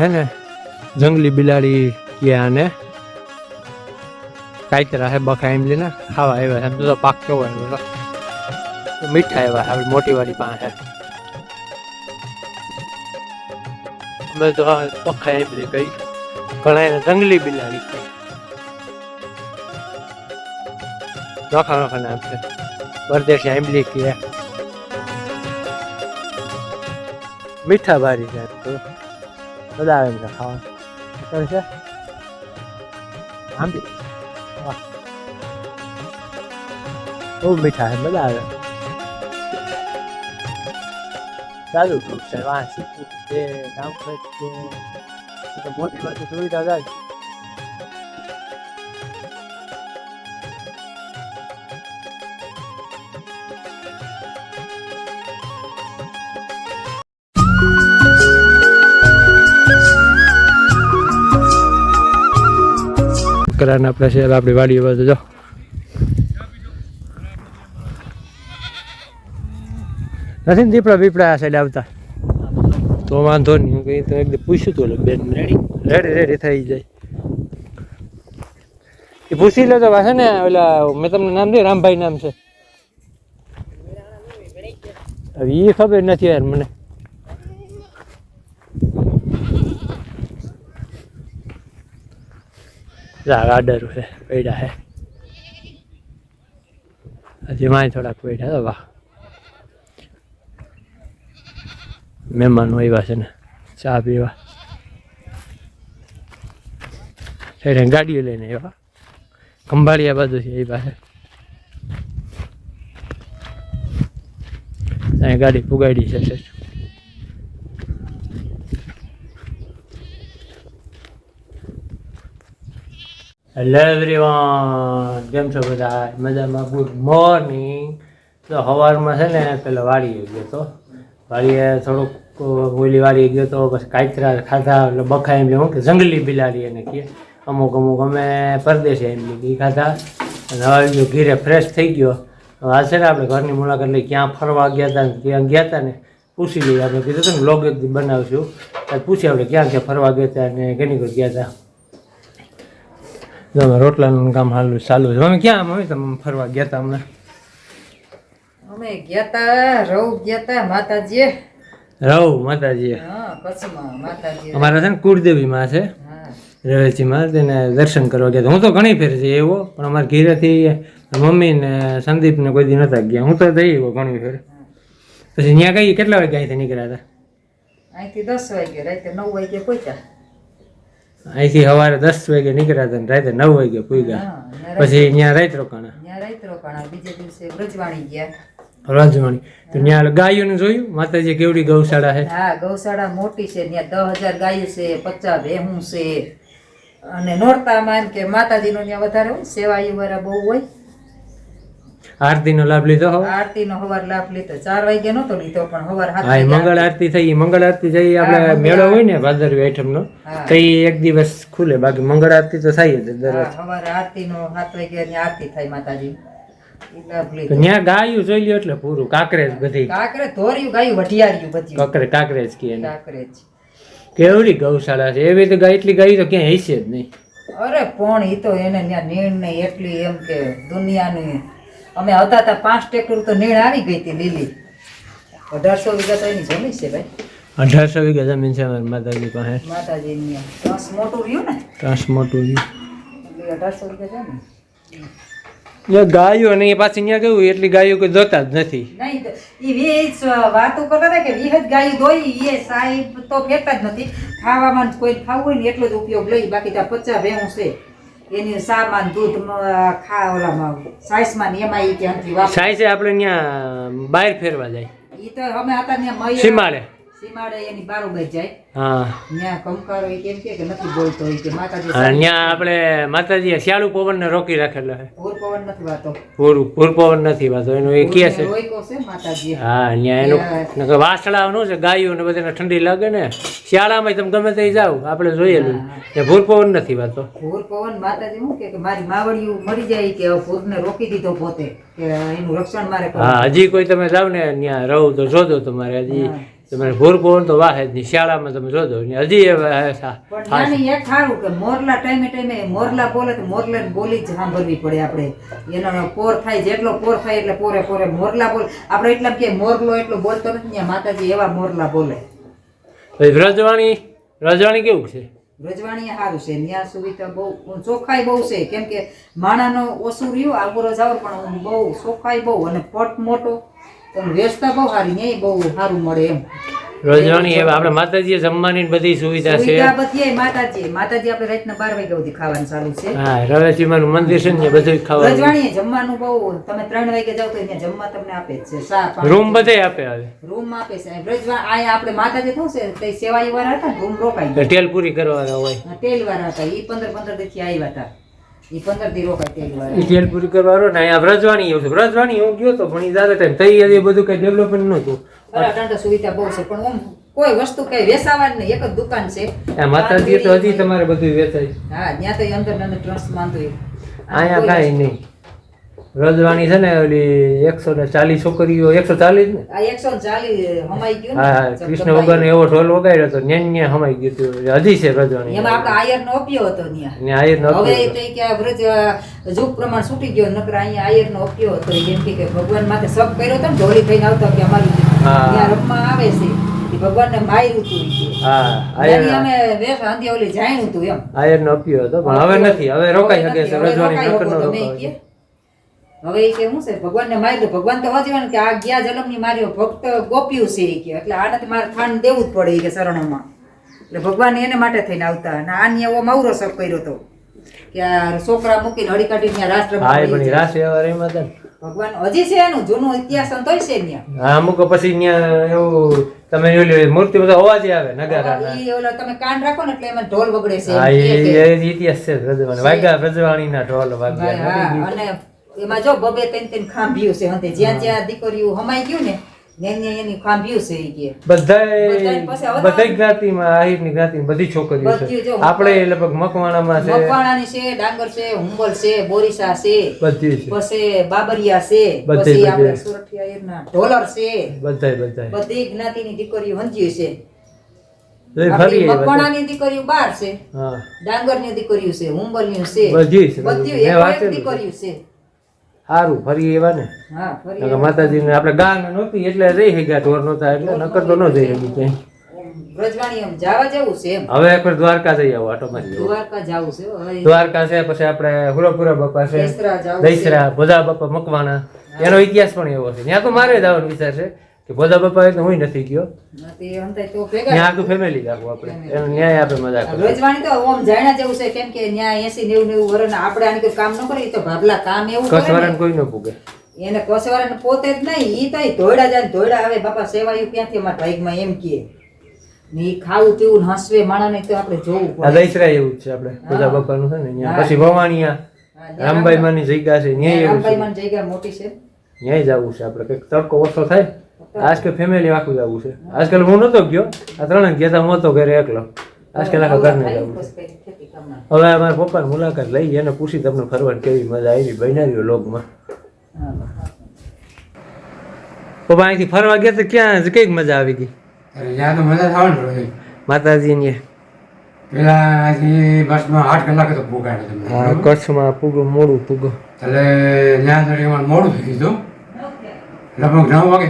है ने जंगली बिलाड़ी किया ने काई है बखा एम लेना खावा आया है तो पाक केवो है तो मीठा आया है मोटी वाली पान है मैं तो बखा एम ले गई घणा जंगली बिलाड़ी रखा रखा नाम से परदेश एमली की है मीठा बारी है तो मजा આવે છે ખાવા તો છે આમ બહુ મીઠા છે મજા આવે ચાલુ છે વાહ સીધું છે ગામ પર છે તો મોટી મોટી સુવિધા જાય कराने अपने से अपनी वाड़ी बाजू जो नहीं दीपड़ा बीपड़ा आ साइड आवता तो वांधो नहीं कहीं तो एकदम पूछू तो बेन रेडी रेडी रेडी થઈ જાય એ પૂછી લો તો વાસે ને ઓલા મેં તમને નામ દે રામભાઈ નામ છે હવે એ ખબર નથી યાર મને गार्डर है पेड़ा है अजी माए थोड़ा पेड़ है वाह मेहमान वही बात है ना चाह पीवा फिर गाड़ी लेने वाह खंभाड़िया बाजू से यही बात है गाड़ी पुगाड़ी से हेलो एवरीवन केम छो बधा मजामां गुड मॉर्निंग तो हवारमां छे ने पेला वाड़ीए गयो तो वाड़ीए थोड़ोक ओली वाड़ीए गयो तो बस कायतरा खाधा એટલે બખા એમ લેવું કે જંગલી બિલાડી એને કહે અમુક અમુક અમે પરદેશી એમ લીધી ખાધા અને હવે જો ઘીરે ફ્રેશ થઈ ગયો આ છે ને આપણે ઘરની મુલાકાત લઈ ક્યાં ફરવા ગયા હતા ત્યાં ગયા હતા ને પૂછી લઈએ આપણે કીધું હતું ને વ્લોગ એક દી બનાવશું ત્યારે પૂછી આપણે ક્યાં ક્યાં ફરવા ગયા હતા અને ઘણી કોઈ ગયા હતા જો રોટલાનું કામ હાલું ચાલુ છે અમે ક્યાં અમે તમે ફરવા ગયા હતા અમને અમે ગયા હતા રવ ગયા હતા માતાજી હા કચ્છમાં માતાજી અમારા છે ને કુળદેવી માં છે રવેચી માં તેને દર્શન કરવા ગયા હતા હું તો ઘણી ફેર છે એવો પણ અમારા ઘેરેથી મમ્મી ને સંદીપ ને કોઈ દી નતા ગયા હું તો જઈ એવો ઘણી ફેર પછી ત્યાં કઈ કેટલા વાગે અહીંથી નીકળ્યા હતા અહીંથી 10 વાગે રાતે 9 વાગે પહોંચ્યા અહીંથી સવારે 10 વાગે નીકળ્યા હતા રાતે 9 વાગે પૂગ્યા પછી ત્યાં રાત રોકાણા બીજે દિવસે બ્રજવાણી ગયા રાજવાણી તો ત્યાં ગાયોને જોયું માતાજી કેવડી ગૌશાળા છે હા ગૌશાળા મોટી છે ત્યાં 10,000 ગાયો છે 50 ભેહું છે અને નોરતામાં એમ કે માતાજીનો ત્યાં વધારે હોય સેવાઈ વાળા બહુ હોય આરતીનો લાભ લીધો આરતીનો હવાર લાભ લીધો 4 વાગે નતો લીધો પણ હવાર 7 હા મંગળ આરતી થઈ મંગળ આરતી જઈ આપણે મેળો હોય ને ભાદરવી આઠમનો તો એક દિવસ ખુલે બાકી મંગળ આરતી તો થાય જ દર હવાર આરતીનો 7 વાગે ની આરતી થાય માતાજી તો ત્યાં ગાયું જોઈ લ્યો એટલે પૂરું કાકરેજ બધી કાકરે ધોર્યું ગાયું વઢિયાર્યું બધી કાકરેજ કે કાકરેજ કેવડી ગૌશાળા છે એવી તો ગાય એટલી ગાય તો ક્યાંય હશે જ નહીં અરે પણ ઈ તો એને ત્યાં નીણ ને એટલી એમ કે દુનિયાની અમે હતા તા 5 ટ્રેક્ટર તો નીણ આવી ગઈ હતી લીલી 1800 વીઘા તો એની જમીન છે ભાઈ 1800 વીઘા જમીન છે અમારી માતાજી પાસે માતાજીની ટ્રાન્સ મોટું રહ્યું ને ટ્રાન્સ મોટું રહ્યું એટલે 1800 વીઘા છે ને ગાયો ને પાછી ત્યાં કેવું એટલી ગાયો કોઈ જોતા જ નથી નહીં ઈ વીસ વાતો કરતા હતા કે 20 ગાયો દોઈ એ સાહેબ તો ફેરતા જ નથી ખાવામાં કોઈ ખાવું હોય ને એટલો જ ઉપયોગ લઈ બાકી ત્યાં 50 ભેહું છે એની સામાન દૂધ ખા ઓલામાં સાઈસમાં ને એમાં ઈ કે અંતરી વાપ સાઈસે આપણે ત્યાં બહાર ફેરવા જાય ઈ તો અમે હતા ત્યાં મય સીમાડે સીમાડે એની બારોબાર જાય હા ત્યાં કંકારો ઈ કેમ કે નથી બોલતો ઈ કે માતાજી અને ત્યાં આપણે માતાજીએ શ્યાળુ પવનને રોકી રાખેલો છે ભૂર પવન નથી વાતો પૂર પવન નથી વાતો એનું એ કહે છે રોયકો છે માતાજી હા ત્યાં એનું વાસળાનું છે ગાયું ને બધાને ઠંડી લાગે ને શિયાળામાં તમે ગમે તે જાવ આપણે જોયેલું એ ભૂર પવન નથી વાતો ભૂર પવન માતાજી શું કે મારી માવડિયું મરી જાય કે ભૂરને રોકી દીધો પોતે કે એનું રક્ષણ મારે કરવું. હા હજી કોઈ તમે જાવ ને ત્યાં રહું તો જોજો તમારે હજી તમારે ભૂર પવન તો વાહે જ નહીં શિયાળામાં તમે જોજો ને હજી એ પણ નાની એક સારું કે મોરલા ટાઈમે મોરલા બોલે તો મોરલા બોલી જ સાંભળવી પડે આપણે એનો પોર થાય જેટલો પોર થાય એટલે પોરે પોરે મોરલા બોલે આપણે એટલા કે મોરલો એટલો બોલતો નથી ત્યાં માતાજી એવા મોરલા બોલે રજવાણી કેવું છે રજવાણી સારું છે ત્યાં સુવિધા બહુ ચોખ્ખાઈ બહુ છે કેમ કે માણાનો ઓછું રહ્યું આવું જાવ પણ બહુ ચોખ્ખાઈ બહુ અને પટ મોટો તમે વ્યવસ્થા બહુ સારી ન્યાય બહુ સારું મળે એમ રજવાણી એવા આપણે માતાજીએ જમવાની બધી સુવિધા છે સુવિધા બધી માતાજી આપણે રાતના 12 વાગ્યા સુધી ખાવાનું ચાલુ છે હા રવેચીમાનું મંદિર છે ને બધું ખાવાનું રજવાણીએ જમવાનું બહુ તમે 3 વાગે જાવ તો અહીંયા જમવા તમને આપે જ છે ચા પાણી રૂમ બધે આપે હવે રૂમ આપે છે અહીંયા આપણે માતાજી થયું છે તે સેવાઈ વાળા હતા ને રૂમ રોકાઈ ગયા ટેલ પૂરી કરવાના હોય તેલ વાળા હતા ઈ 15 થી આવ્યા હતા ઈ 15 થી રોકાય તેલ વાળા ટેલ પૂરી કરવાનો ને અહીંયા વ્રજવાણી એવું છે વ્રજવાણી હું ગયો તો પણ એ દાદા ટાઈમ થઈ હજી બધું કઈ ડેવલપમેન્ટ નહોતું અટાંટા સુવિધા બહુ છે પણ કોઈ વસ્તુ કઈ વેચાવાની નહીં એક જ દુકાન છે માતાજી તો હજી તમારે બધું વેચાય હા ત્યાં તો અંદર ટ્રસ્ટ માનતો અહીંયા કાંઈ નહીં રજવાણી છે ને ઓલી 140 છોકરીઓ 140 ને આ 140 હમાઈ ગયું હા કૃષ્ણ ભગવાન એવો ઢોલ વગાડ્યો હતો ન્યા હમાઈ ગયું હતું હજી છે રજવાણી એમાં આપણે આયર નો અપ્યો હતો ત્યાં આયર નો હવે તો કે આ વ્રજ જુગ પ્રમાણ છૂટી ગયો નકર અહીંયા આયર નો અપ્યો હતો જેમ કે ભગવાન માથે સબ કર્યો હતો ને ઢોલી થઈને આવતા કે અમારી ત્યાં રમવા આવે છે ભગવાન ને માર્યું હતું હા આયર અમે વેસ આંધી ઓલી જાણ્યું હતું એમ આયર નો અપ્યો હતો પણ હવે નથી હવે રોકાઈ શકે છે રજવાણી નકર નો રોકાય હવે એ કે શું છે ભગવાનને માર્યું ભગવાન તો વાંચવાનું કે આ ગયા જન્મની માર્યો ભક્ત ગોપ્યું છે એ કે એટલે આનાથી મારે થાન દેવું જ પડે કે શરણોમાં એટલે ભગવાન એને માટે થઈને આવતા અને આની એવો મૌરો સબ કર્યો હતો કે આ છોકરા મૂકીને હળી કાઢીને રાષ્ટ્ર ભગવાન હજી છે એનું જૂનું ઇતિહાસ તોય છે ત્યાં હા અમુક પછી ત્યાં એવું તમે ઓલી મૂર્તિ બધો અવાજ આવે નગારાના ઈ ઓલા તમે કાન રાખો ને એટલે એમાં ઢોલ વગડે છે હા એ ઇતિહાસ છે રજવાણી વાગ્યા રજવાણીના ઢોલ વાગ્યા અને એમાં જો બબે ત્રણ ખાંભ્યું છે હંતે જ્યાં જ્યાં દીકરીઓ હમાઈ ગયું ને ત્યાં એની ખાંભ્યું છે ઈ કે બધાય જ્ઞાતિમાં આહિરની જ્ઞાતિમાં બધી છોકરીઓ છે આપણે લગભગ મકવાણામાં છે મકવાણાની છે ડાંગર છે હુંબલ છે બોરીસા છે બધી છે પછી બાબરિયા છે પછી આપણે સુરઠિયા એના ઢોલર છે બધાય બધી જ્ઞાતિની દીકરીઓ હંજ્યું છે ફરી મકવાણાની દીકરીઓ 12 છે હા ડાંગરની દીકરીઓ છે હુંબલની છે બધી એક દીકરીઓ છે સારું ફરી એવા ને હા ફરી માતાજી ને આપણે ગામ નહોતી એટલે રહી ગયા ઢોર નહોતા એટલે નકર તો ન જઈ શકી ક્યાંય વ્રજવાણી એમ જવા જેવું છે એમ હવે એકવાર દ્વારકા જઈ આવો આટો મારી દ્વારકા જાવું છે હવે દ્વારકા છે પછી આપણે હુરપુરા બાપા છે દસરા જાવું છે દસરા ભોજા બાપા મકવાણા એનો ઇતિહાસ પણ એવો છે ત્યાં તો મારે જવાનો વિચાર છે કે ભોજા બાપા એટલે હું નથી ગયો નથી અંતે તો ભેગા ત્યાં આખું ફેમિલી જાવું આપણે એનો ન્યાય આપણે મજા કરીએ વ્રજવાણી તો ઓમ જાણ્યા જેવું છે કેમ કે ન્યા 80 90 વર્ષ આપણે આની કોઈ કામ ન કરીએ તો ભાભલા કામ એવું કરે કસવારાને કોઈ ન પૂગે એને કસવારાને પોતે જ નહીં ઈ તો ધોયડા જાય ધોયડા આવે બાપા સેવાયું ક્યાંથી અમારા ભાઈમાં એમ કહે ને ઈ ખાવું પીવું ને હસવે માણાને તો આપણે જોવું આ પડે દસરા એવું જ છે આપણે ભોજા બાપાનું છે ને ત્યાં પછી ભવાણીયા રામભાઈ માની જગ્યા છે ન્યાય એવું છે રામભાઈ માની જગ્યા મોટી છે ન્યાય જવું છે આપણે કંઈક તડકો ઓછો થાય આજકાલ ફેમિલી આખું જવું છે આજકાલ હું નતો ગયો આ ત્રણ ગયા હતા હું હતો ઘરે એકલો આજકાલ આખા ઘરને જવું છે હવે અમારા પપ્પાની મુલાકાત લઈ એને પૂછી તમને ફરવાની કેવી મજા આવી બનાવ્યો લોગમાં પપ્પા અહીંથી ફરવા ગયા તો ક્યાં કઈક મજા આવી ગઈ ત્યાં તો મજા થવાની માતાજીની પેલા બસમાં 8 કલાક તો પોગાડે તમને હા કચ્છમાં પૂગો મોડું પૂગો એટલે ત્યાં સુધી અમારે મોડું થઈ ગયું લગભગ 9 વાગે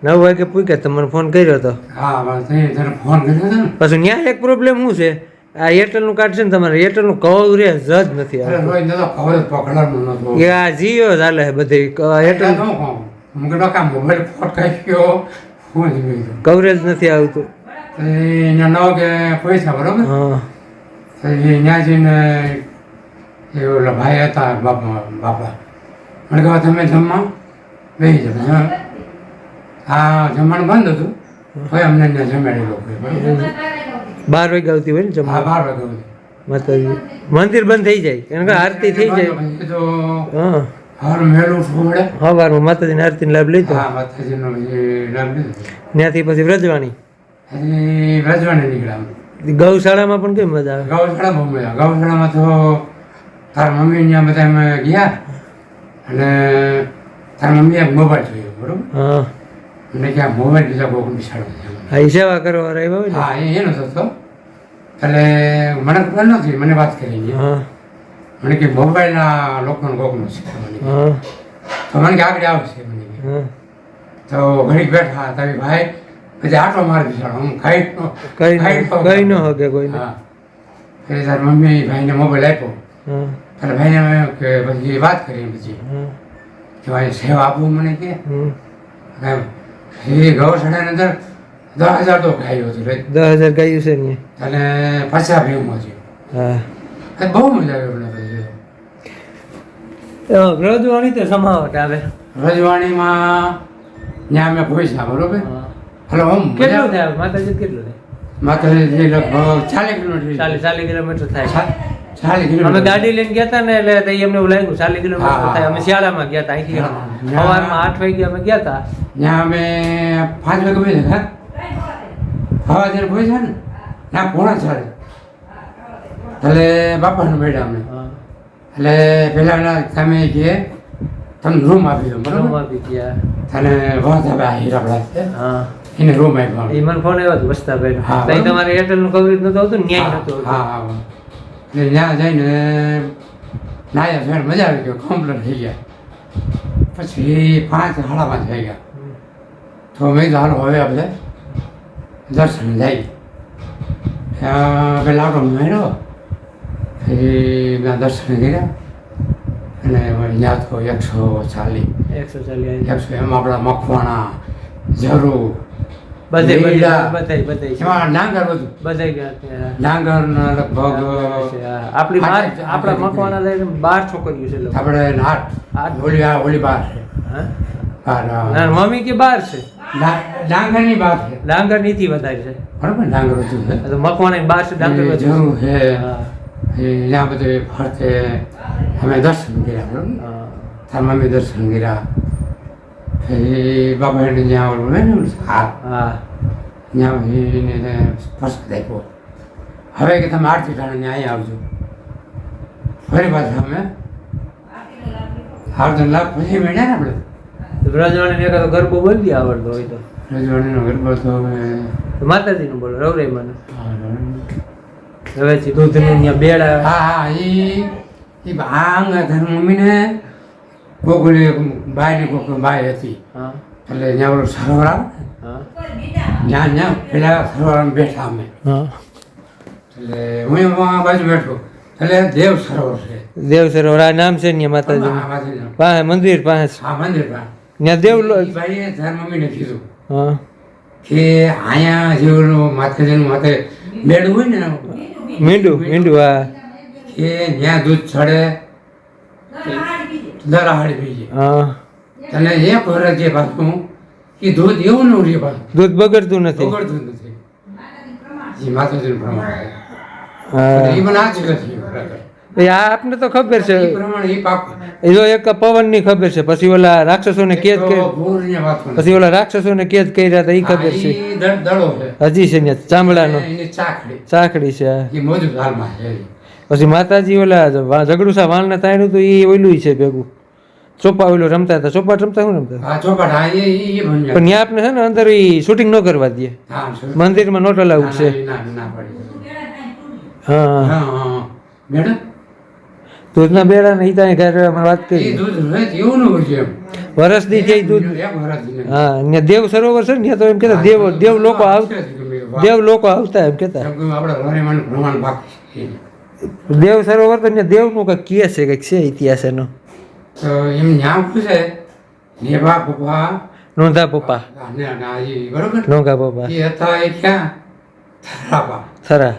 9 વાગે પૂગ્યા તમને ફોન કર્યો હતો હા બસ તને ફોન કર્યો હતો ને પછી ત્યાં એક પ્રોબ્લેમ શું છે આ એરટેલનું કાર્ડ છે ને તમારે એરટેલનું કવરેજ જ નથી અરે રોજ નતો ખબર જ પકડવાનું નતો એ આ જીઓ ચાલે છે બધી એરટેલ શું કહું મુકે ડોકા મોબાઈલ ફોટ કાઢી ગયો હું જ ગયો કવરેજ નથી આવતું અહીંયા 9 વાગે પૈસા બરોબર હા ત્યાં જઈને એ ઓલા ભાઈ હતા બાપા મને કહો તમે જમવા બેસી જાઓ હા જમવાનું બંધ હતું હવે અમને ત્યાં જમાડી લોકોએ બરાબર 12 વાગે આવતી હોય ને હા જમવા 12 વાગે માતાજી મંદિર બંધ થઈ જાય કારણ કે આરતી થઈ જાય પછી તો હા હાર મેળું ઉઠવું પડે સવારમાં માતાજીની આરતીનો લાભ લીધો હા માતાજીનો પછી લાભ લીધો ત્યાંથી પછી વ્રજવાણી હજી રજવાને નીકળ્યા ગૌશાળામાં પણ કેવી મજા આવે ગૌશાળા બહુ મજા ગૌશાળામાં તો તારા મમ્મી ત્યાં બધા અમે ગયા અને તારા મમ્મીએ મોબાઈલ જોયો બરોબર હા મને કે આ મોબાઈલ બીજા બહુ બિસાડો છે હા એ સેવા કરવા આવ્યા હોય ને હા એનો થતો એટલે મને ખબર નથી મને વાત કરી હા મને કે મોબાઈલના લોકોનો કોકનો છે મને કે. હા તો મને કે આગળ આવશે મને કે. હા તો ઘડીક બેઠા તારી ભાઈ પછી આટો માર બિસાડો હું ખાઈ કઈ ન હકે કોઈને હા એટલે તારી મમ્મી ભાઈને મોબાઈલ આપ્યો હા એટલે ભાઈને અમે કે પછી વાત કરી પછી હા કે ભાઈ સેવા આપવું મને કે હમ. એ ગૌશાળાની અંદર 10,000 તો ગાયું હતું રે 10,000 ગાયું છે ને અને 50 ભેગું હતું હા એ બહુ મજા આવી અમને પછી વ્રજવાણી તો સમાવટ આવે રજવાણીમાં ત્યાં અમે પહોંચ્યા બરોબર હલો આમ કેટલું થાય માતાજી કેટલું થાય માતાજી લગભગ 40 કિલોમીટર 40 કિલોમીટર થાય 40 અમે કિલોમીટર ગાડી લઈને ગયા હતા ને એટલે તો એમને એવું લાગ્યું 40 કિલોમીટર હા. થાય અમે શિયાળામાં ગયા હતા અહીંથી હા. સવારમાં 8 વાગે અમે ગયા હતા ત્યાં અમે 5 વાગે પહોંચ્યા હવા જયારે પહોંચ્યા ને ના 3:45 એટલે બાપાને મળ્યા અમે હા. એટલે પેલા તમે કે તમને રૂમ આપી દો રૂમ બરોબર આપી ગયા તને વાત આવે આ હીરાપડા છે હા એને રૂમ આપ્યો એ મને ફોન આવ્યો હતો વસ્તાભાઈ હા, ત્યાં તમારે એરટેલ નું કવરેજ નતું આવતું ને ન્યાય નતું આવતું હા હા એટલે ત્યાં જઈને નાયા ફેર મજા આવી ગયો કમ્પ્લીટ થઈ ગયા પછી 5 સાડા 5 થઈ ગયા તો મેં કીધું હાલો હવે આપણે દર્શન જઈએ પેલા આટો મળ્યો પછી મેં દર્શન કર્યા અને ત્યાં તો 140 140 100 એમાં આપણા મખવાણા જરૂર બધે લીલા. બધે બધે એમાં ડાંગર બધું બધે ગયા ત્યાં. ડાંગરના લગભગ આપણી બાર આઠ આપણા મકવાના લઈને 12 છોકરીઓ છે લોકો. આપણે આઠ. ઓલી બાર છે હા? બાર ના, મમ્મી કે 12 છે ડાંગરની બાર છે ડાંગર નીથી વધારે છે બરાબર ડાંગર હતું છે આ તો મકવાના 12 છે ડાંગર એ વધારે જરૂર છે હા. એ ત્યાં બધે ફરતે અમે દર્શન કર્યા બરાબર હા. તાર મમ્મી દર્શન કર્યા પછી બાબા એને જ્યાં ઓલું હોય ને ઓલું હા હા ત્યાં એને પ્રસાદ આપ્યો હવે કે તમે આરતી ટાણે અહીંયા આવજો ફરી પાછા અમે આવતો લાભ પછી મળ્યા ને આપણે વ્રજવાણીને એકાદો ગરબો બોલી દે આવડતો હોય તો રજવાણીનો ગરબો તો અમે માતાજીનું બોલો રવરાઈમાનું હવે દૂધનું ત્યાં બેડા હા હા એ ભાંગ તારી મમ્મીને કોકલી બાયની કોક બાય હતી હા એટલે ત્યાં ઓલું સરોવર આવે હા ત્યાં ત્યાં પેલા સરોવરમાં બેઠા અમે હા એટલે હું એમાં બાજુ બેઠો એટલે દેવ સરોવર છે દેવ સરોવર આ નામ છે ને માતાજી આ બાજુનું. પાસે મંદિર પાસે હા મંદિર પાસે ત્યાં દેવ ઈ ભાઈએ તારી મમ્મીને કીધું હા કે અહીંયા જે ઓલું માતાજીનું માથે બેડું હોય ને મીંડું હા કે ત્યાં દૂધ ચડે દરાહાડી પી જાય હા અને એક વરસ જે પાછું એ દૂધ એવું ન રહે પાછું દૂધ બગડતું નથી બગડતું નથી એ માતાજીનું પ્રમાણ છે. હા એ મને આજ નથી બરાબર. એ આ આપને તો ખબર છે એ પ્રમાણે એ પાકું. એ જો એક પવનની ખબર છે પછી ઓલા રાક્ષસોને કેદ તો કરી ભૂલની વાત નથી. પછી ઓલા રાક્ષસોને કેદ કર્યા હતા એ ખબર છે હા, ઈ દડો છે હજી છે ને ચામડાનો એની ચાકડી ચાકડી છે હા. એ મોજૂદ હાલમાં છે પછી માતાજી ઓલા ઝઘડુસા વાળને તાણ્યું હતું એ ઓલું છે ભેગું ચોપા ઓલું રમતા હતા ચોપા રમતા શું રમતા હા ચોપાટ હા એ ભણ્યા. પણ ત્યાં આપને છે ને અંદર ઈ શૂટિંગ ન કરવા દે હા શું? મંદિરમાં નોટ અલાઉડ છે ના ના પડી હા હા હા મેડમ દૂધના બેડા ને ઈ ત્યાં ઘરે અમે વાત એ કરી દૂધ રહે છે, એવું ન હોય છે એમ. વરસથી થઈ દૂધ એક વરસથી નહીં. હા ને દેવ સરોવર છે ને ત્યાં તો એમ કેતા દેવ લોકો આવતા દેવ લોકો આવતા એમ કેતા એમ કે આપણે હરિમાનનું પ્રમાણ બાકી છે. દેવ સરોવર તો ત્યાં દેવનું કંઈક કહે છે કંઈક છે ઇતિહાસ એનો તો એમ ન્યા પૂછે નેભા પપ્પા નોંધા પપ્પા બરોબર નોંધા પપ્પા એ હતા એ ક્યાં થરાપા થરા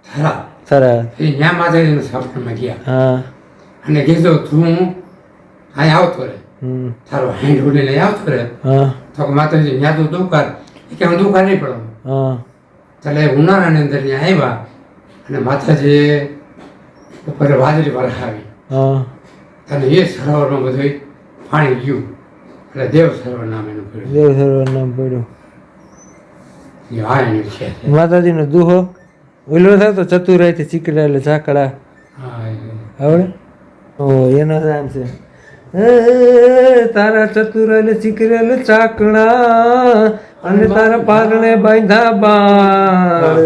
થરા થરા એ ન્યા માતાજીના સપનામાં ગયા હા અને કીધું તું અહીં આવતો રહે હમ તારો હેન્ડ ઉડીને આવતો રહે હા તો કે માતાજી ન્યા તો દુકાન કે હું દુકાન નહીં પડો હા એટલે ઉનાળાની અંદર ત્યાં આવ્યા અને માતાજી ઉપર વાદળી વરસાવી હા અને એ સરોવરમાં બધું પાણી ગયું એટલે દેવ સરોવર નામ એનું પડ્યું દેવ સરોવર નામ પડ્યું એ આ એનું છે માતાજીનો દુહો ઓલો થાય તો ચતુરાઈથી ચીકડા એટલે ચાકડા હા આવડે ઓ એનો નામ છે એ તારા ચતુરાલે ચીકરેલ ચાકણા અને તારા પારણે બાંધા બાળ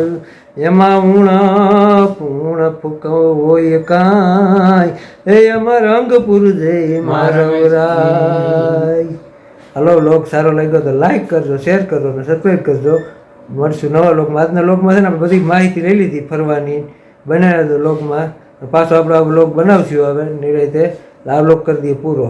એમાં ઉણા પૂર્ણ ફૂકવો હોય કાંઈ એ અમાર અંગ પુરજે મારવરાય. હલો લોક સારો લાગ્યો તો લાઈક કરજો, શેર કરજો અને સબસ્ક્રાઈબ કરજો. મળશું નવા લોકમાં. આજના લોકમાં છે ને આપણે બધી માહિતી લઈ લીધી ફરવાની, બનાવ્યા તો લોકમાં. પાછો આપણે આ બ્લોગ બનાવશું હવે નિરાંતે. આ બ્લોગ કરી દઈએ પૂરો.